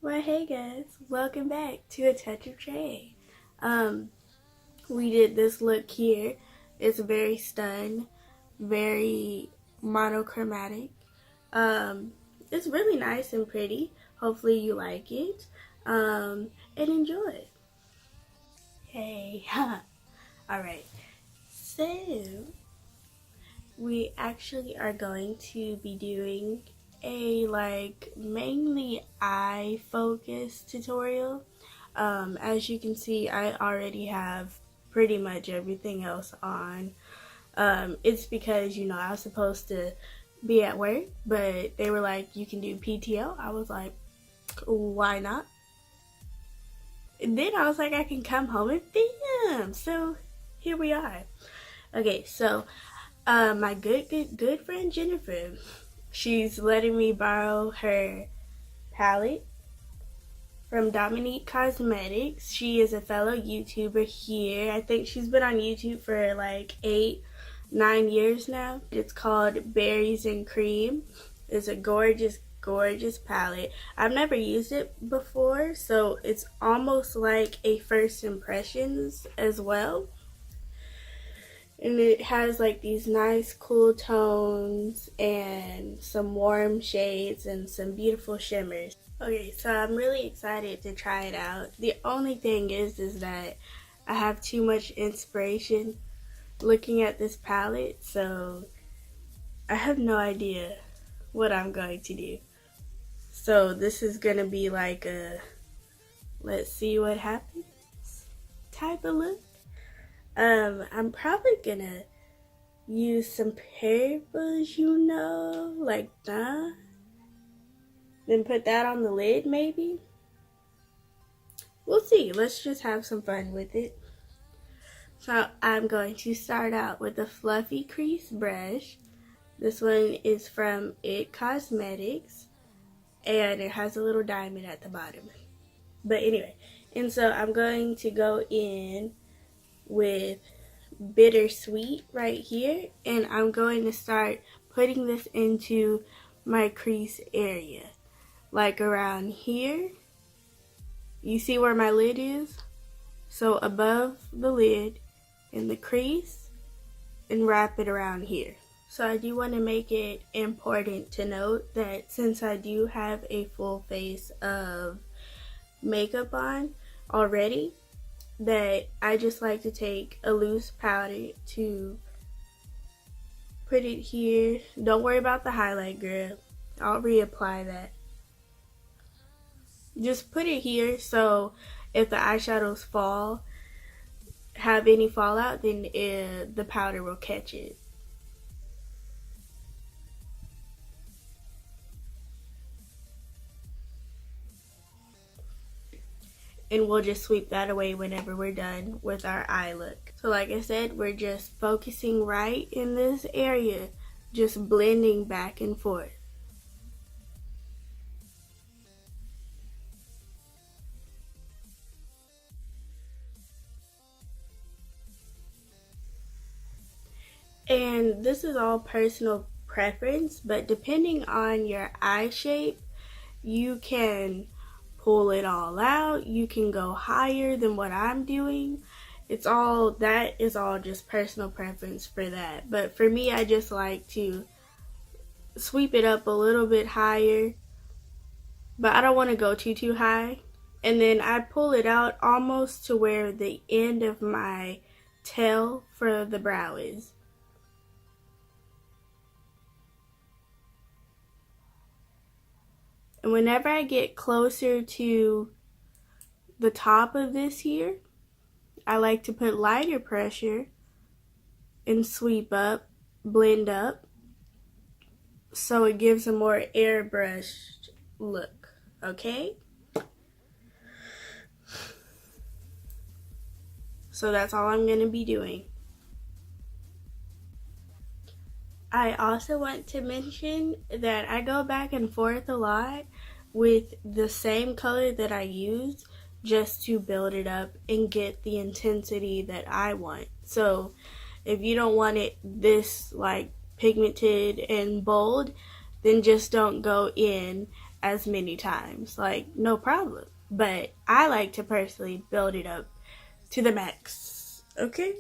Well, hey guys, welcome back to A Touch of J. We did this look here. It's very stun, very monochromatic. It's really nice and pretty. Hopefully you like it, and enjoy. Hey, alright, so we actually are going to be doing a mainly eye focus tutorial. As you can see, I already have pretty much everything else on. It's because, I was supposed to be at work, but they were like, you can do PTO. I was like, why not? And then I was like, I can come home and film. So here we are. Okay, so my good friend Jennifer, she's letting me borrow her palette from Dominique Cosmetics. She is a fellow YouTuber here. I think she's been on YouTube for like 8-9 years now. It's called Berries and Cream. It's a gorgeous palette. I've never used it before, so it's almost like a first impressions as well. And it has like these nice cool tones and some warm shades and some beautiful shimmers. Okay, so I'm really excited to try it out. The only thing is that I have too much inspiration looking at this palette, so I have no idea what I'm going to do. So this is gonna be like a let's see what happens type of look. I'm probably gonna use some purples, like that. Then put that on the lid, maybe. We'll see. Let's just have some fun with it. So I'm going to start out with a fluffy crease brush. This one is from It Cosmetics, and it has a little diamond at the bottom. But anyway, and so I'm going to go in with Bittersweet right here, and I'm going to start putting this into my crease area, like around here. You see where my lid is? So above the lid in the crease, and wrap it around here. So I do want to make it important to note that since I do have a full face of makeup on already, that I just like to take a loose powder to put it here. Don't worry about the highlight, girl. I'll reapply that. Just put it here so if the eyeshadows have any fallout, then the powder will catch it. And we'll just sweep that away whenever we're done with our eye look. So like I said, we're just focusing right in this area, just blending back and forth. And this is all personal preference, but depending on your eye shape, you can pull it all out. You can go higher than what I'm doing. That is all just personal preference for that. But for me, I just like to sweep it up a little bit higher, but I don't want to go too high. And then I pull it out almost to where the end of my tail for the brow is. And whenever I get closer to the top of this here, I like to put lighter pressure and sweep up, blend up, so it gives a more airbrushed look, okay? So that's all I'm going to be doing. I also want to mention that I go back and forth a lot with the same color that I use just to build it up and get the intensity that I want. So if you don't want it this like pigmented and bold, then just don't go in as many times, like no problem. But I like to personally build it up to the max, okay?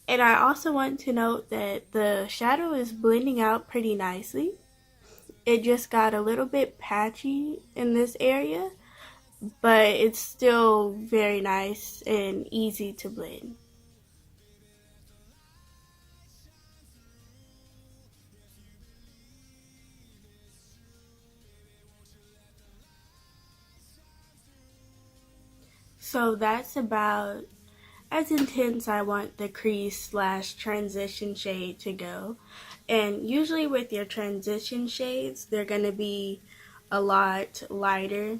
And I also want to note that the shadow is blending out pretty nicely. It just got a little bit patchy in this area, but it's still very nice and easy to blend. So that's about as intense I want the crease slash transition shade to go. And usually with your transition shades, they're going to be a lot lighter,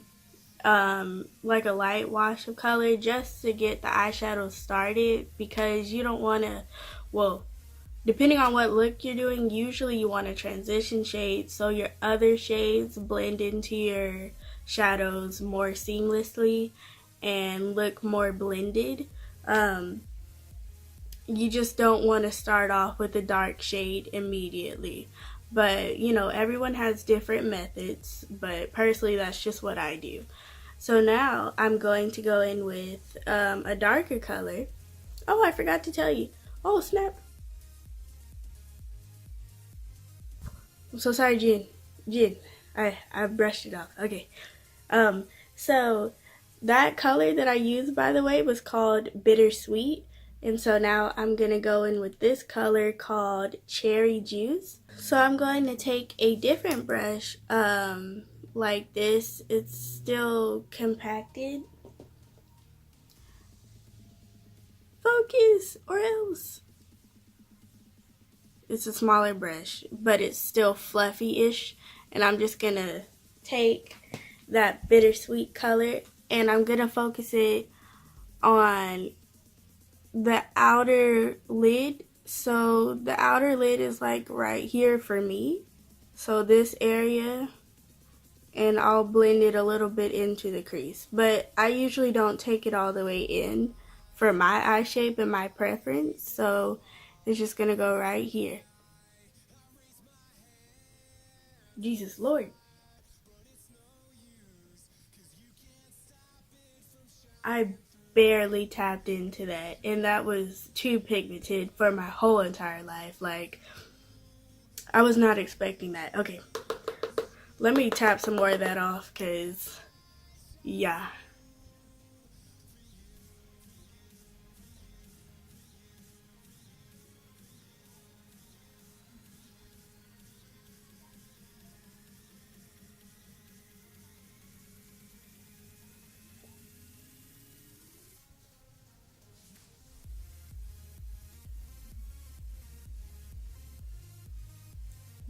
like a light wash of color, just to get the eyeshadow started, because you don't want to, well, depending on what look you're doing, usually you want a transition shade so your other shades blend into your shadows more seamlessly and look more blended. Um, you just don't want to start off with a dark shade immediately. But, you know, everyone has different methods, but personally that's just what I do. So now I'm going to go in with a darker color. Oh, I forgot to tell you. Oh, snap. I'm so sorry, Jin. I brushed it off. Okay. So that color that I used, by the way, was called Bittersweet. And so now I'm going to go in with this color called Cherry Juice. So I'm going to take a different brush, like this. It's still compacted. Focus, or else. It's a smaller brush, but it's still fluffy-ish. And I'm just going to take that bittersweet color and I'm going to focus it on the outer lid. So the outer lid is like right here for me. So this area, and I'll blend it a little bit into the crease. But I usually don't take it all the way in for my eye shape and my preference. So it's just going to go right here. Jesus Lord. I barely tapped into that, and that was too pigmented for my whole entire life. Like, I was not expecting that. Okay, let me tap some more of that off, because, yeah.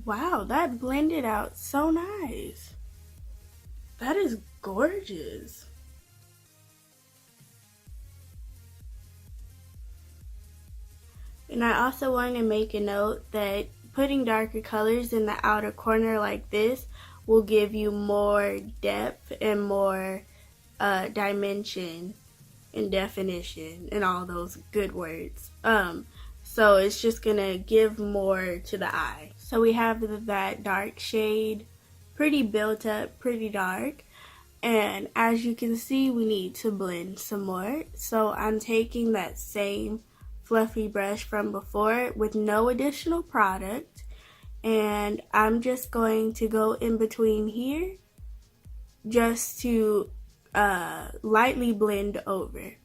Wow, that blended out so nice. That is gorgeous. And I also want to make a note that putting darker colors in the outer corner like this will give you more depth and more dimension and definition and all those good words. So it's just gonna give more to the eye. So we have that dark shade, pretty built up, pretty dark. And as you can see, we need to blend some more. So I'm taking that same fluffy brush from before with no additional product. And I'm just going to go in between here just to lightly blend over.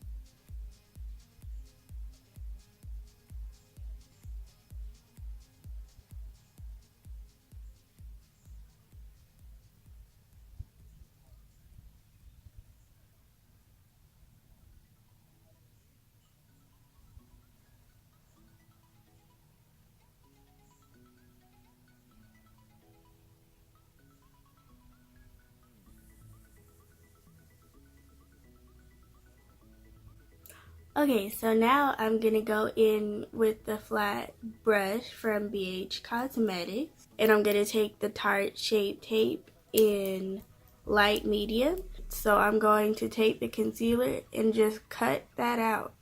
Okay, so now I'm going to go in with the flat brush from BH Cosmetics. And I'm going to take the Tarte Shape Tape in light medium. So I'm going to take the concealer and just cut that out.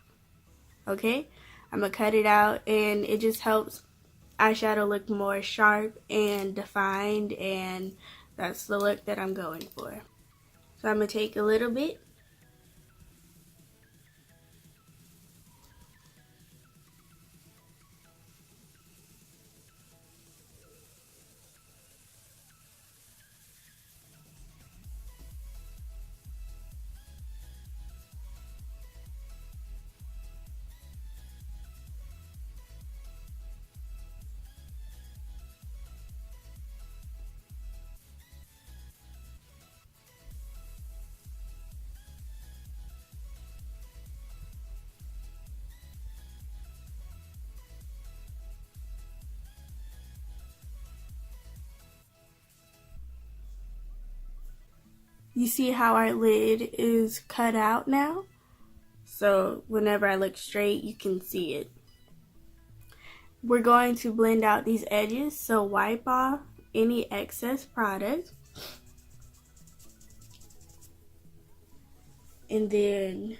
Okay? I'm going to cut it out, and it just helps eyeshadow look more sharp and defined, and That's the look that I'm going for. So I'm going to take a little bit. You see how our lid is cut out now? So whenever I look straight, you can see it. We're going to blend out these edges, so wipe off any excess product. And then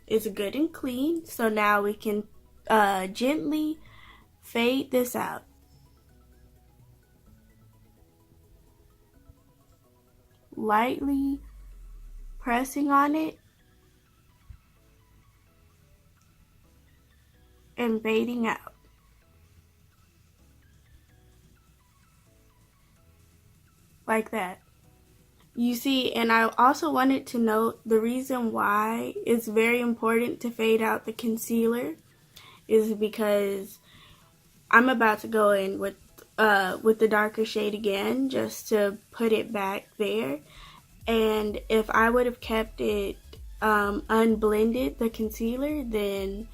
it's good and clean, so now we can gently fade this out. Lightly pressing on it and fading out. Like that. You see, and I also wanted to note the reason why it's very important to fade out the concealer is because I'm about to go in with the darker shade again just to put it back there. And if I would have kept it unblended, the concealer, then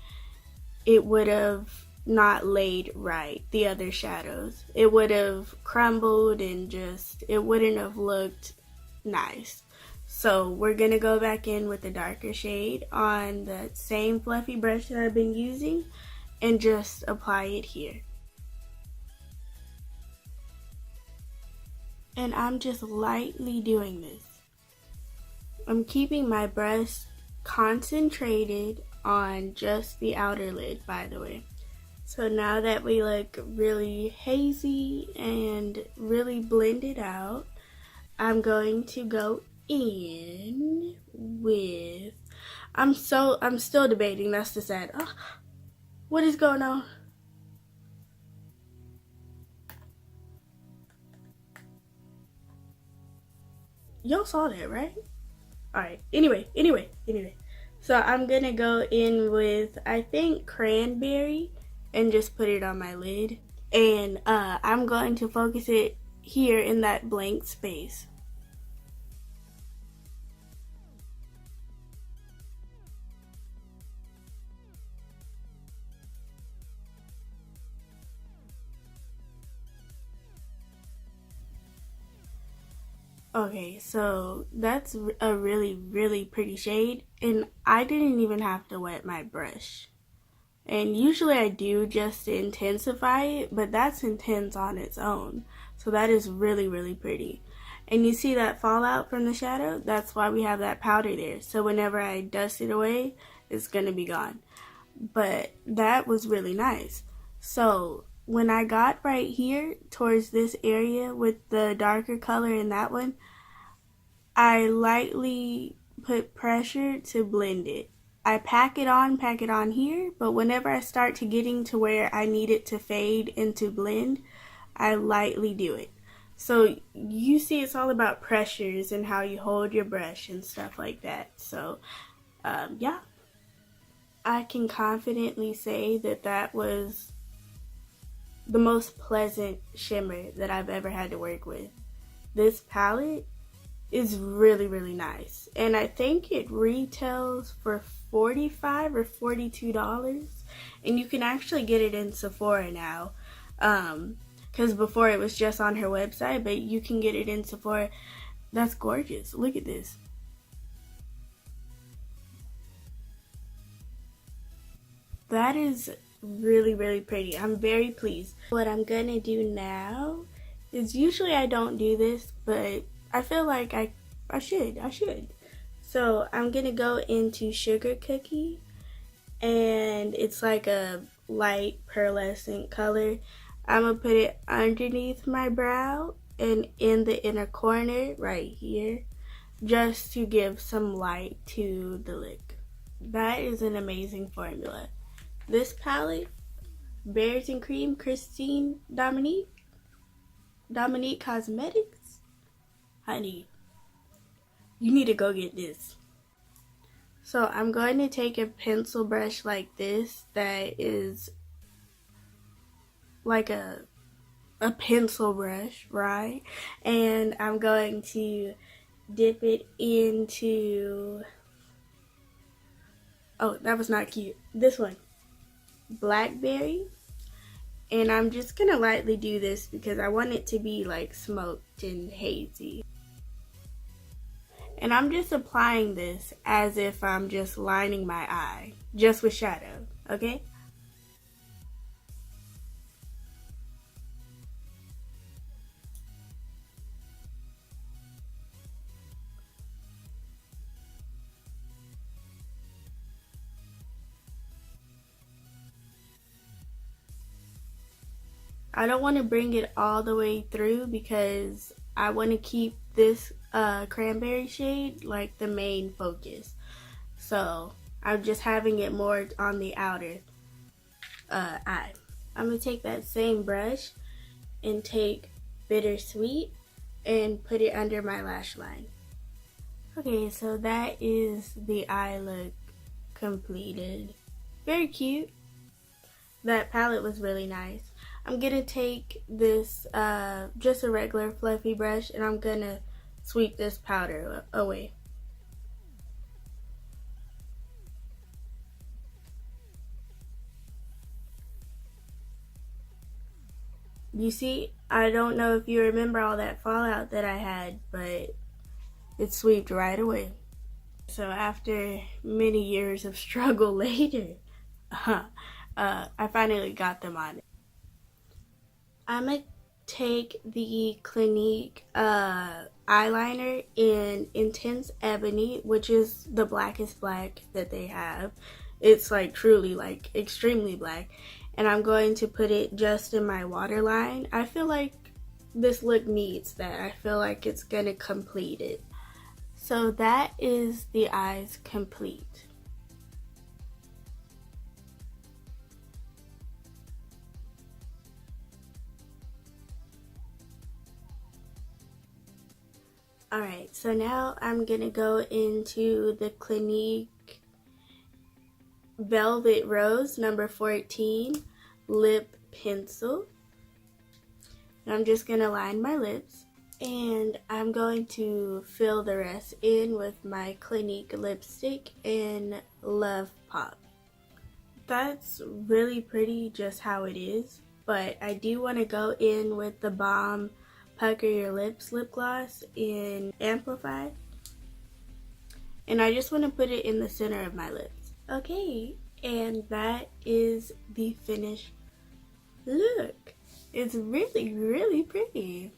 it would have not laid right, the other shadows. It would have crumbled and just, it wouldn't have looked nice. So we're gonna go back in with the darker shade on the same fluffy brush that I've been using and just apply it here. And I'm just lightly doing this. I'm keeping my brush concentrated on just the outer lid, by the way. So now that we look really hazy and really blended out, I'm going to go in with, I'm still debating, that's the sad, what is going on? Y'all saw that, right? Alright, anyway. So I'm gonna go in with, I think, cranberry and just put it on my lid. And I'm going to focus it here in that blank space. Okay, so that's a really pretty shade, and I didn't even have to wet my brush. And usually I do just to intensify it, but that's intense on its own. So that is really pretty. And you see that fallout from the shadow? That's why we have that powder there. So whenever I dust it away, it's gonna be gone. But that was really nice. So when I got right here towards this area with the darker color in that one, I lightly put pressure to blend it. I pack it on here, but whenever I start to getting to where I need it to fade and to blend, I lightly do it. So you see, it's all about pressures and how you hold your brush and stuff like that. So yeah, I can confidently say that that was the most pleasant shimmer that I've ever had to work with. This palette is really nice, and I think it retails for $45 or $42, and you can actually get it in Sephora now, because before it was just on her website, but you can get it in Sephora. That's gorgeous. Look at this. That is really pretty. I'm very pleased. What I'm gonna do now is, usually I don't do this, but I feel like I should. So I'm gonna go into Sugar Cookie, and it's like a light pearlescent color. I'm gonna put it underneath my brow and in the inner corner right here, just to give some light to the look. That is an amazing formula. This palette, Berries and Cream, Christen, Dominique Cosmetics. Honey, you need to go get this. So I'm going to take a pencil brush like this that is like a pencil brush, right? And I'm going to dip it into, oh, that was not cute. This one, Blackberry. And I'm just gonna lightly do this because I want it to be like smoked and hazy. And I'm just applying this as if I'm just lining my eye, just with shadow, okay? I don't want to bring it all the way through because I want to keep this cranberry shade like the main focus. So I'm just having it more on the outer eye. I'm going to take that same brush and take Bittersweet and put it under my lash line. Okay, so that is the eye look completed. Very cute. That palette was really nice. I'm gonna take this, just a regular fluffy brush, and I'm gonna sweep this powder away. You see, I don't know if you remember all that fallout that I had, but it swept right away. So after many years of struggle later, I finally got them on. I'm going to take the Clinique eyeliner in Intense Ebony, which is the blackest black that they have. It's like truly like extremely black. And I'm going to put it just in my waterline. I feel like this look needs that. I feel like it's going to complete it. So that is the eyes complete. Alright, so now I'm going to go into the Clinique Velvet Rose number 14 lip pencil. And I'm just going to line my lips. And I'm going to fill the rest in with my Clinique lipstick in Love Pop. That's really pretty just how it is. But I do want to go in with the Balm Pucker Your Lips lip gloss in Amplify. And I just want to put it in the center of my lips. Okay, and that is the finished look. It's really, really pretty.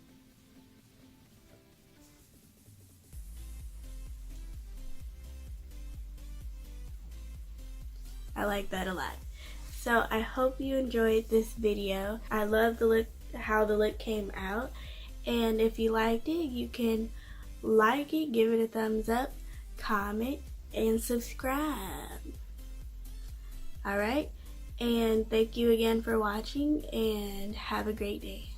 I like that a lot. So I hope you enjoyed this video. I love the look, how the look came out. And if you liked it, you can like it, give it a thumbs up, comment, and subscribe. Alright? And thank you again for watching, and have a great day.